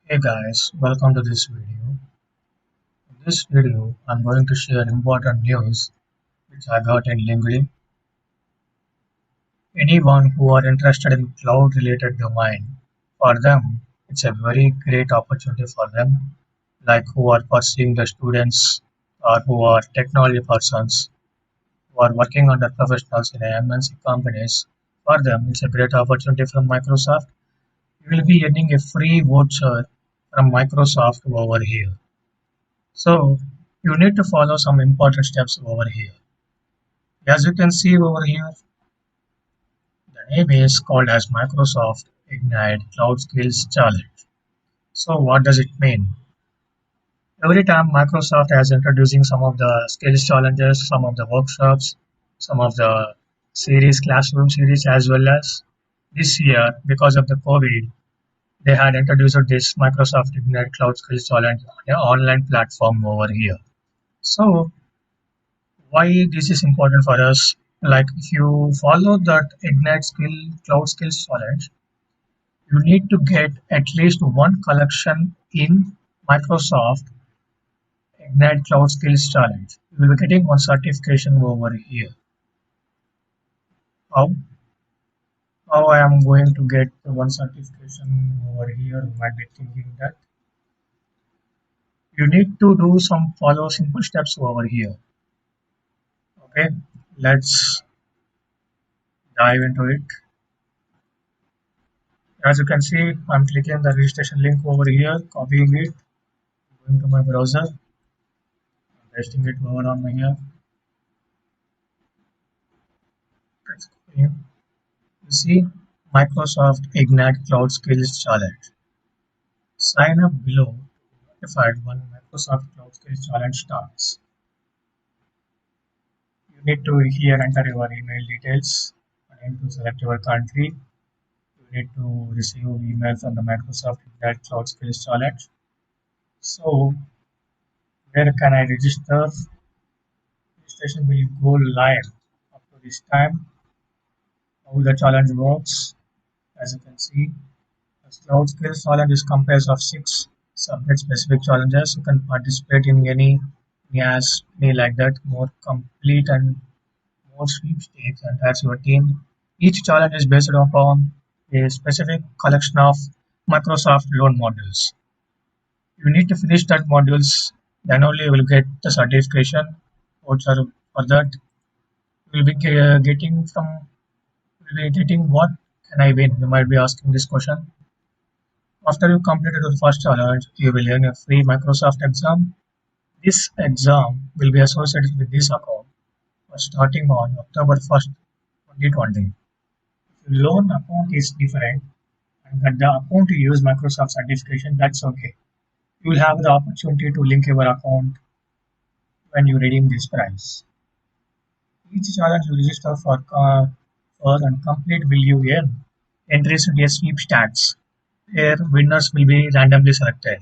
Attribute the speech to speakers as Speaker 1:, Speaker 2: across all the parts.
Speaker 1: Hey guys, welcome to this video. In this video, I'm going to share important news which I got in LinkedIn. Anyone who are interested in cloud related domain, for them, it's a very great opportunity for them, like who are pursuing the students or who are technology persons who are working under professionals in MNC companies. For them, it's a great opportunity from Microsoft. You will be earning a free voucher from Microsoft over here. So you need to follow some important steps over here. As you can see over here, the name is called as Microsoft Ignite Cloud Skills Challenge. So what does it mean? Every time Microsoft has introducing some of the skills challenges, some of the workshops, some of the series, classroom series, as well as this year, because of the COVID, they had introduced this Microsoft Ignite Cloud Skills Challenge on an online platform over here. So why this is important for us? Like if you follow that Ignite Skill Cloud Skills Challenge, you need to get at least one collection in Microsoft Ignite Cloud Skills Challenge. You will be getting one certification over here. How? How I am going to get the one certification over here? You might be thinking that you need to do some follow simple steps over here. Okay, let's dive into it. As you can see, I'm clicking the registration link over here, copying it, going to my browser, pasting it over on my here. You see Microsoft Ignite Cloud Skills Challenge. Sign up below notified when Microsoft Cloud Skills Challenge starts. You need to here enter your email details and to select your country. You need to receive email from the Microsoft Ignite Cloud Skills Challenge. So where can I register? Registration will go live up to this time. How the challenge works, as you can see, the Cloud Skills Challenge is comprised of 6 subject-specific challenges. You can participate in any NIAS, any like that, more complete and more sweepstakes, and that's your team. Each challenge is based upon a specific collection of Microsoft loan modules. You need to finish that modules, then only you will get the certification voucher for that. You will be getting what can I win? You might be asking this question. After you completed your first challenge, you will earn a free Microsoft exam. This exam will be associated with this account starting on October 1st, 2020. If your loan account is different and that the account you use Microsoft certification, that's okay. You will have the opportunity to link your account when you redeem this price. Each challenge you register for and complete will you earn entries into a sweepstakes where winners will be randomly selected.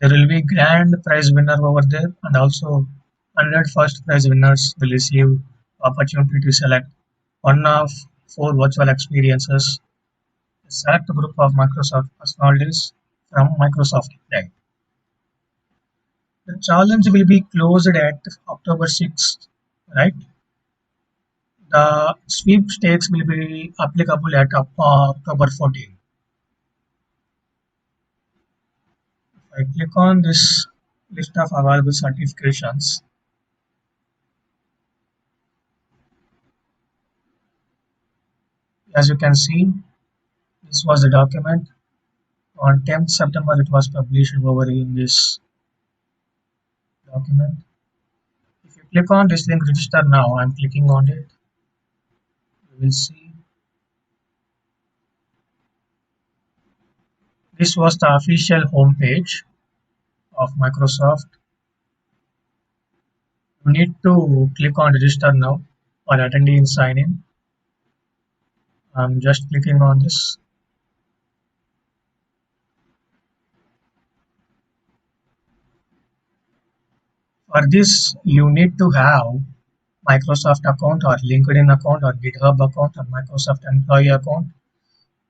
Speaker 1: There will be grand prize winner over there, and also 100 first prize winners will receive opportunity to select one of 4 virtual experiences. Select a group of Microsoft personalities from Microsoft Ignite. The challenge will be closed at October 6th, right? The sweepstakes will be applicable at October 14th. If I click on this list of available certifications, as you can see, this was the document. On 10th September, it was published over in this document. If you click on this link, register now, I'm clicking on it. You will see this was the official homepage of Microsoft. You need to click on register now or attendee in sign in. I'm just clicking on this. For this, you need to have Microsoft account or LinkedIn account or GitHub account or Microsoft employee account.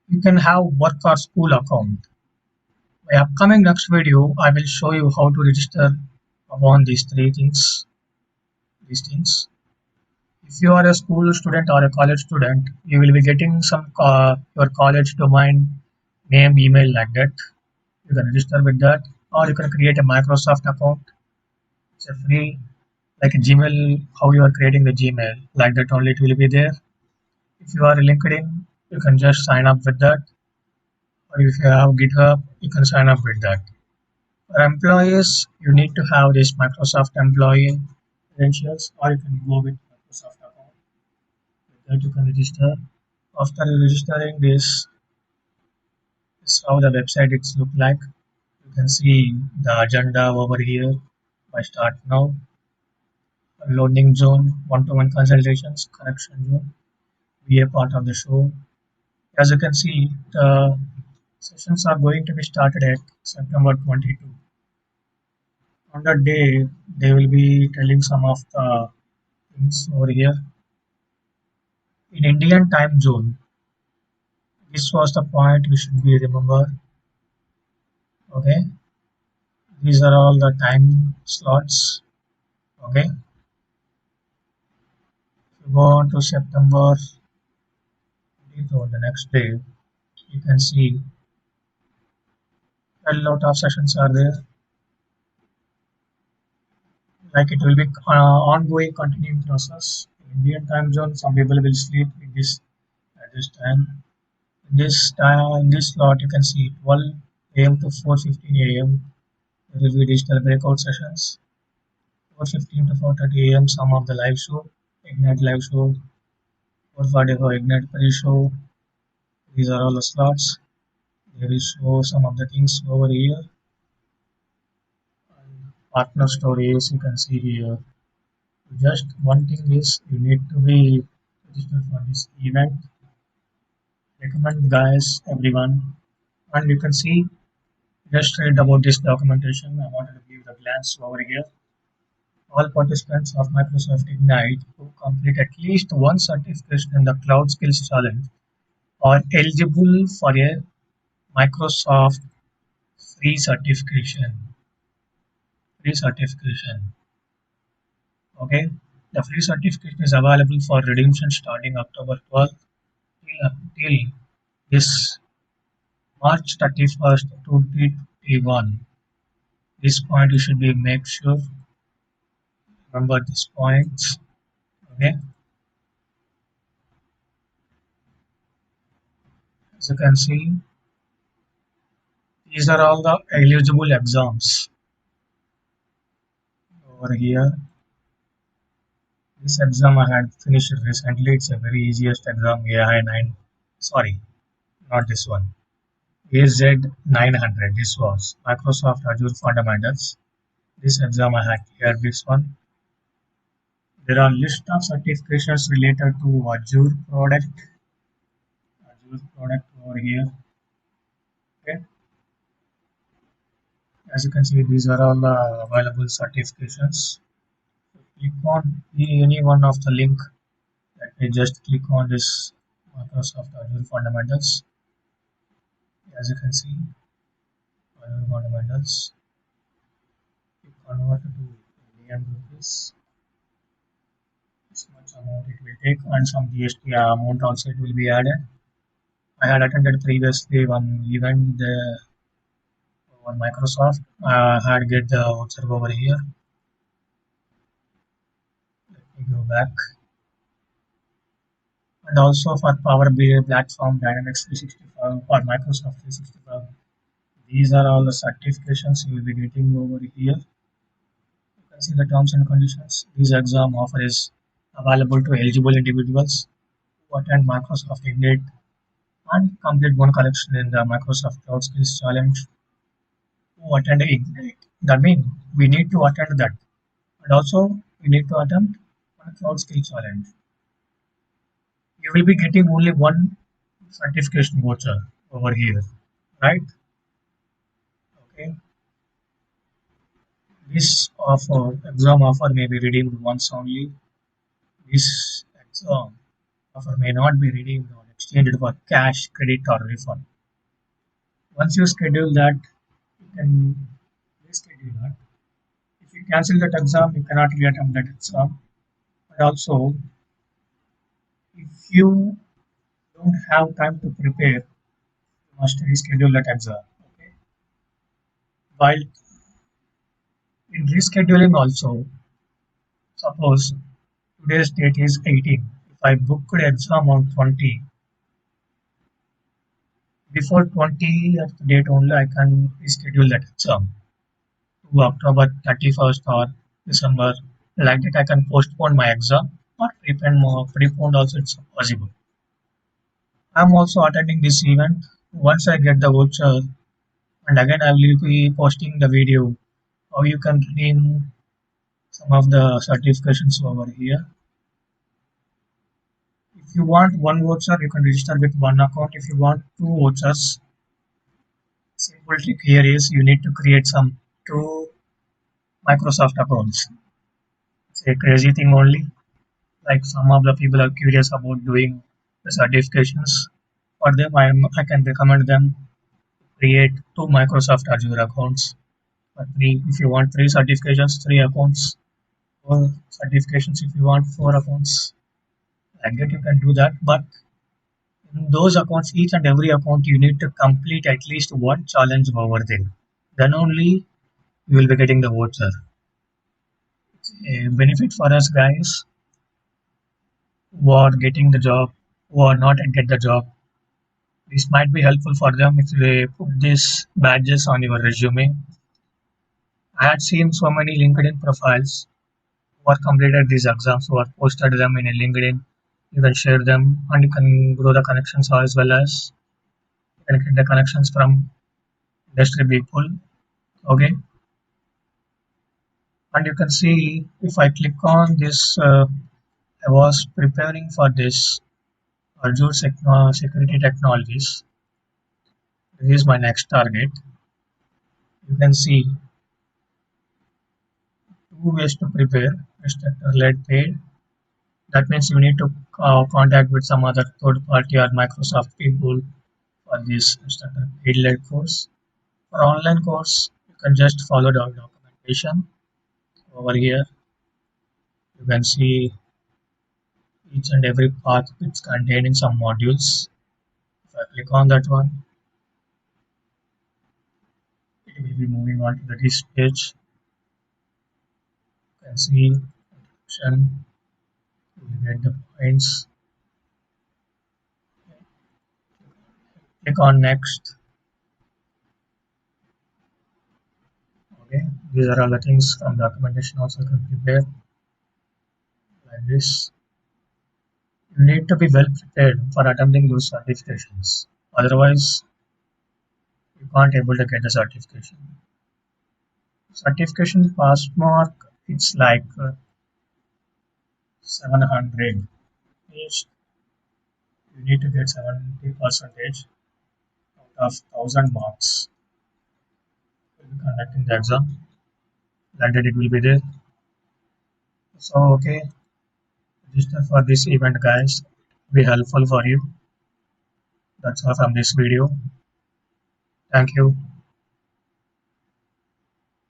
Speaker 1: You can have work or school account. My upcoming next video, I will show you how to register upon these three things. These things. If you are a school student or a college student, you will be getting some your college domain name, email like that. You can register with that, or you can create a Microsoft account. It's a free, like a Gmail. How you are creating the Gmail, like that only it will be there. If you are LinkedIn, you can just sign up with that, or if you have GitHub, you can sign up with that. For employees, you need to have this Microsoft employee credentials, or you can go with Microsoft account. With that, you can register. After registering this is how the website it's look like. You can see the agenda over here. By start now, loading zone, one-to-one consultations, correction zone, be a part of the show. As you can see, the sessions are going to be started at September 22. On that day, they will be telling some of the things over here. In Indian time zone, this was the point we should be remember. Okay, these are all the time slots. Okay, if you go on to September 20th or the next day, you can see a lot of sessions are there. Like it will be ongoing, continuing process. In Indian time zone, some people will sleep in this at this time. In this slot, you can see 12 a.m. to 4:15 a.m. There will be digital breakout sessions. 4:15 to 4:30 a.m. Some of the live show, Ignite live show, 4:45 Ignite pre-show. These are all the slots. They will show some of the things over here. Partner stories you can see here. Just one thing is you need to be registered for this event. Recommend guys, everyone, and you can see just read about this documentation. I wanted to give the glance over here. All participants of Microsoft Ignite who complete at least one certification in the Cloud Skills Challenge are eligible for a Microsoft free certification. Free certification. Okay. The free certification is available for redemption starting October 12th till this March 31st, 2021. This point you should be make sure remember these points. Okay. As you can see, these are all the eligible exams over here. This exam I had finished recently. It's a very easiest exam. AI 9. Sorry, not this one. AZ 900. This was Microsoft Azure Fundamentals. This exam I had cleared this one. There are list of certifications related to Azure product over here. Okay. As you can see, these are all available certifications. Click on any one of the link. Let me just click on this Microsoft Azure Fundamentals. As you can see, Azure Fundamentals. You convert to Indian rupees. This much amount it will take, and some GST amount also it will be added. I had attended previously one event on Microsoft. I had get the voucher over here. Let me go back. And also for Power BI platform Dynamics 365 or Microsoft 365. These are all the certifications you will be getting over here. You can see the terms and conditions. This exam offer is available to eligible individuals who attend Microsoft Ignite and complete one collection in the Microsoft Cloud Skills Challenge. Who attend Ignite? That means we need to attend that, and also we need to attempt one Cloud Skills Challenge. You will be getting only one certification voucher over here, right? Okay. This offer, exam offer may be redeemed once only. This exam offer may not be redeemed or exchanged for cash, credit, or refund. Once you schedule that, can reschedule that. If you cancel that exam, you cannot reattempt that exam. But also, if you don't have time to prepare, you must reschedule that exam. Okay. While in rescheduling also, suppose today's date is 18. If I booked exam on 20, before 20th date only I can reschedule that exam to October 31st or December. Like that I can postpone my exam or prepone also it's possible. I'm also attending this event. Once I get the voucher, and again I will be posting the video how you can claim some of the certifications over here. If you want one voucher, you can register with one account. If you want two vouchers, simple trick here is you need to create some two Microsoft accounts. It's a crazy thing only. Like some of the people are curious about doing the certifications. For them, I can recommend them create two Microsoft Azure accounts. For three, if you want three certifications, three accounts. Four certifications, if you want four accounts. Like that, you can do that. But in those accounts, each and every account, you need to complete at least one challenge over there. Then only you will be getting the voucher. A benefit for us guys who are getting the job, who are not yet get the job. This might be helpful for them if they put these badges on your resume. I had seen so many LinkedIn profiles who have completed these exams, who have posted them in a LinkedIn. You can share them and you can grow the connections as well as you can get the connections from industry people. Okay, and you can see if I click on this, I was preparing for this Azure Security Technologies. This is my next target. You can see two ways to prepare instructor led paid. That means you need to contact with some other third party or Microsoft people for this instructor paid led course. For online course, you can just follow the documentation over here. You can see each and every path it's contained in some modules. If I click on that one, it will be moving on to the this page. You can see introduction, you will get the points. Click on next. Okay, these are all the things from documentation also you can prepare like this. You need to be well prepared for attempting those certifications. Otherwise, you can't able to get the certification. Certification pass mark it's like 700. Means you need to get 70 percentage out of 1,000 marks. You'll be conducting the exam. Like that it will be there. So okay, register for this event guys. Be helpful for you. That's all from this video. Thank you.